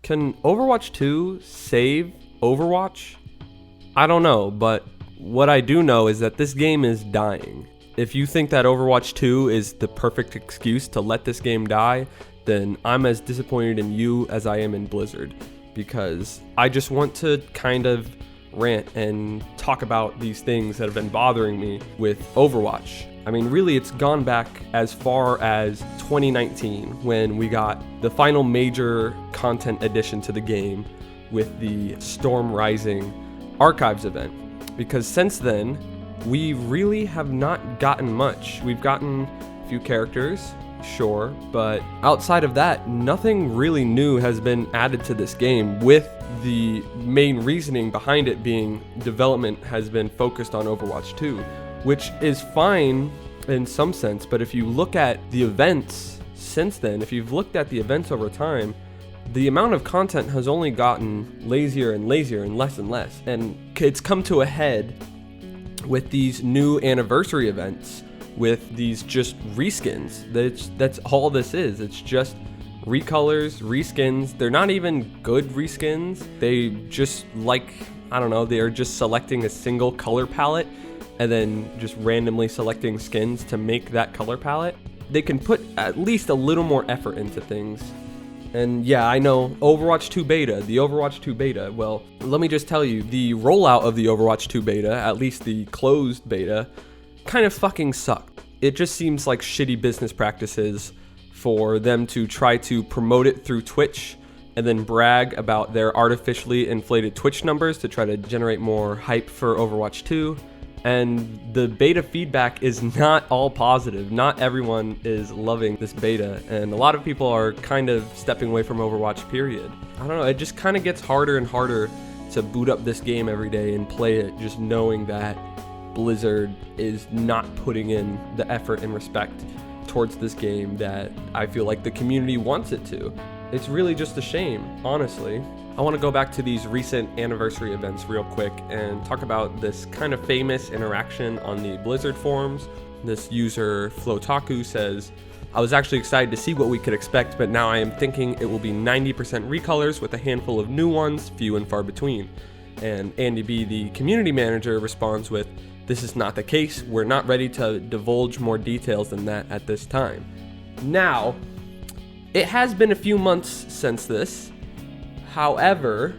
Can Overwatch 2 save Overwatch? I don't know, but what I do know is that this game is dying. If you think that Overwatch 2 is the perfect excuse to let this game die, then I'm as disappointed in you as I am in Blizzard, because I just want to kind of rant and talk about these things that have been bothering me with Overwatch. I mean, really, it's gone back as far as 2019 when we got the final major content addition to the game with the Storm Rising Archives event. Because since then, we really have not gotten much. We've gotten a few characters, sure, but outside of that, nothing really new has been added to this game, with the main reasoning behind it being development has been focused on Overwatch 2, which is fine in some sense, but if you look at the events since then, if you've looked at the events over time, the amount of content has only gotten lazier and lazier and less, and it's come to a head with these new anniversary events, with these just reskins. That's all this is. It's just recolors, reskins. They're not even good reskins. They just, like, I don't know, they are just selecting a single color palette and then just randomly selecting skins to make that color palette. They can put at least a little more effort into things. And yeah, I know, the Overwatch 2 beta, well, let me just tell you, the rollout of the Overwatch 2 beta, at least the closed beta, kind of fucking sucked. It just seems like shitty business practices for them to try to promote it through Twitch and then brag about their artificially inflated Twitch numbers to try to generate more hype for Overwatch 2. And the beta feedback is not all positive. Not everyone is loving this beta, and a lot of people are kind of stepping away from Overwatch, period. I don't know, it just kind of gets harder and harder to boot up this game every day and play it, just knowing that Blizzard is not putting in the effort and respect towards this game that I feel like the community wants it to. It's really just a shame, honestly. I want to go back to these recent anniversary events real quick and talk about this kind of famous interaction on the Blizzard forums. This user, Flotaku, says, "I was actually excited to see what we could expect, but now I am thinking it will be 90% recolors with a handful of new ones, few and far between." And Andy B, the community manager, responds with, "This is not the case. We're not ready to divulge more details than that at this time." Now, it has been a few months since this. However,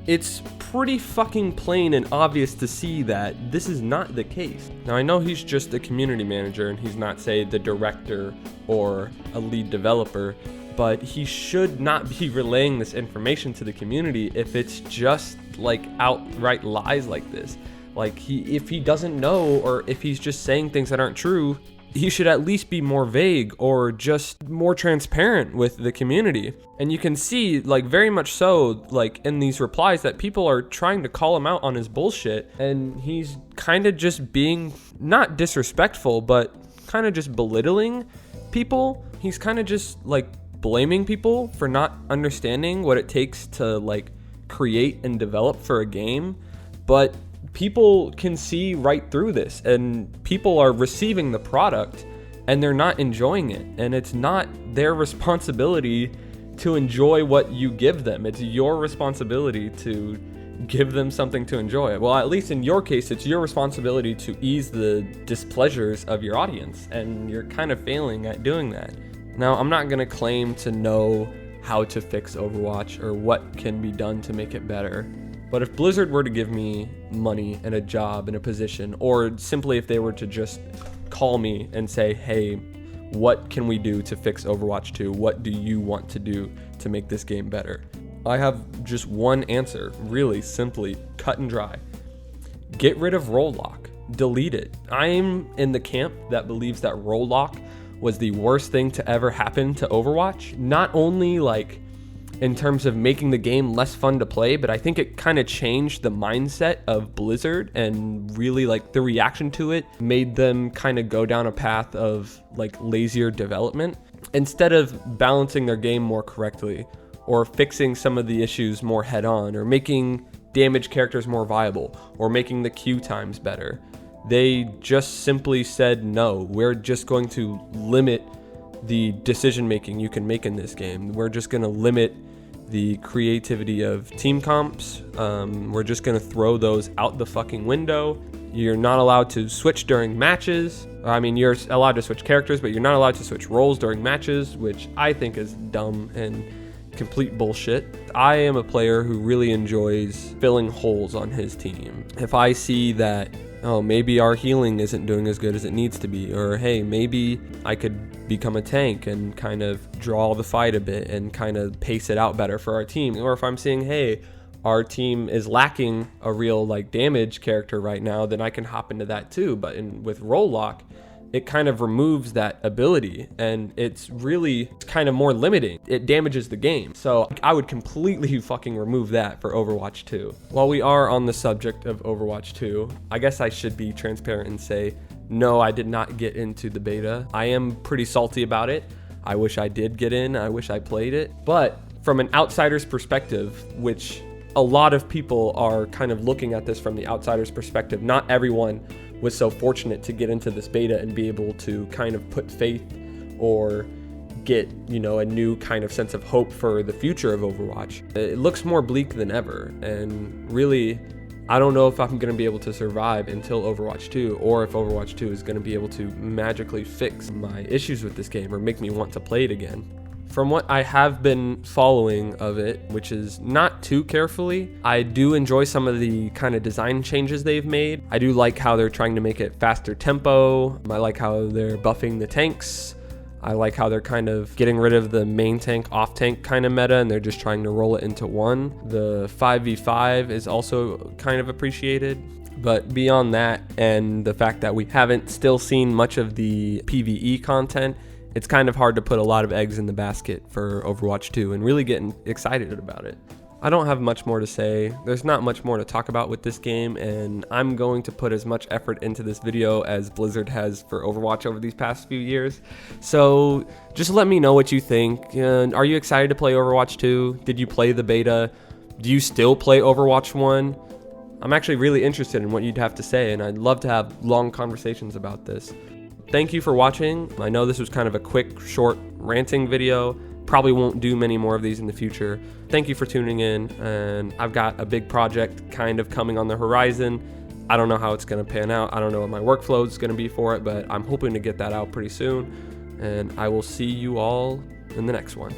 it's pretty fucking plain and obvious to see that this is not the case. Now, I know he's just a community manager and he's not, say, the director or a lead developer, but he should not be relaying this information to the community if it's just like outright lies like this. Like, if he doesn't know, or if he's just saying things that aren't true, he should at least be more vague or just more transparent with the community. And you can see, like, very much so, like, in these replies, that people are trying to call him out on his bullshit, and he's kind of just being not disrespectful, but kind of just belittling people. He's kind of just, like, blaming people for not understanding what it takes to, like, create and develop for a game. But people can see right through this, and people are receiving the product and they're not enjoying it, and it's not their responsibility to enjoy what you give them. It's your responsibility to give them something to enjoy. Well, at least in your case, it's your responsibility to ease the displeasures of your audience, and you're kind of failing at doing that. Now, I'm not going to claim to know how to fix Overwatch or what can be done to make it better. But if Blizzard were to give me money and a job and a position, or simply if they were to just call me and say, "Hey, what can we do to fix Overwatch 2? What do you want to do to make this game better?" I have just one answer, really simply, cut and dry. Get rid of role lock. Delete it. I'm in the camp that believes that role lock was the worst thing to ever happen to Overwatch. Not only, like, in terms of making the game less fun to play, but I think it kind of changed the mindset of Blizzard, and really, like, the reaction to it made them kind of go down a path of, like, lazier development instead of balancing their game more correctly, or fixing some of the issues more head on, or making damaged characters more viable, or making the queue times better. They just simply said, no, we're just going to limit the decision making you can make in this game. We're just going to limit the creativity of team comps. We're just gonna throw those out the fucking window. You're not allowed to switch during matches. I mean, you're allowed to switch characters, but you're not allowed to switch roles during matches, which I think is dumb and complete bullshit. I am a player who really enjoys filling holes on his team. If I see that, oh, maybe our healing isn't doing as good as it needs to be, or hey, maybe I could become a tank and kind of draw the fight a bit and kind of pace it out better for our team. Or if I'm seeing, hey, our team is lacking a real like damage character right now, then I can hop into that too. But with role lock, it kind of removes that ability, and it's really kind of more limiting. It damages the game. So I would completely fucking remove that for Overwatch 2. While we are on the subject of Overwatch 2, I guess I should be transparent and say, no, I did not get into the beta. I am pretty salty about it. I wish I did get in. I wish I played it. But from an outsider's perspective, which a lot of people are kind of looking at this from the outsider's perspective, not everyone was so fortunate to get into this beta and be able to kind of put faith or get, you know, a new kind of sense of hope for the future of Overwatch. It looks more bleak than ever, and really, I don't know if I'm going to be able to survive until Overwatch 2, or if Overwatch 2 is going to be able to magically fix my issues with this game or make me want to play it again. From what I have been following of it, which is not too carefully, I do enjoy some of the kind of design changes they've made. I do like how they're trying to make it faster tempo. I like how they're buffing the tanks. I like how they're kind of getting rid of the main tank, off tank kind of meta, and they're just trying to roll it into one. The 5v5 is also kind of appreciated. But beyond that, and the fact that we haven't still seen much of the PvE content, it's kind of hard to put a lot of eggs in the basket for Overwatch 2 and really getting excited about it. I don't have much more to say. There's not much more to talk about with this game, and I'm going to put as much effort into this video as Blizzard has for Overwatch over these past few years. So just let me know what you think. Are you excited to play Overwatch 2? Did you play the beta? Do you still play Overwatch 1? I'm actually really interested in what you'd have to say, and I'd love to have long conversations about this. Thank you for watching. I know this was kind of a quick, short ranting video. Probably won't do many more of these in the future. Thank you for tuning in, and I've got a big project kind of coming on the horizon. I don't know how it's gonna pan out. I don't know what my workflow is gonna be for it, but I'm hoping to get that out pretty soon, and I will see you all in the next one.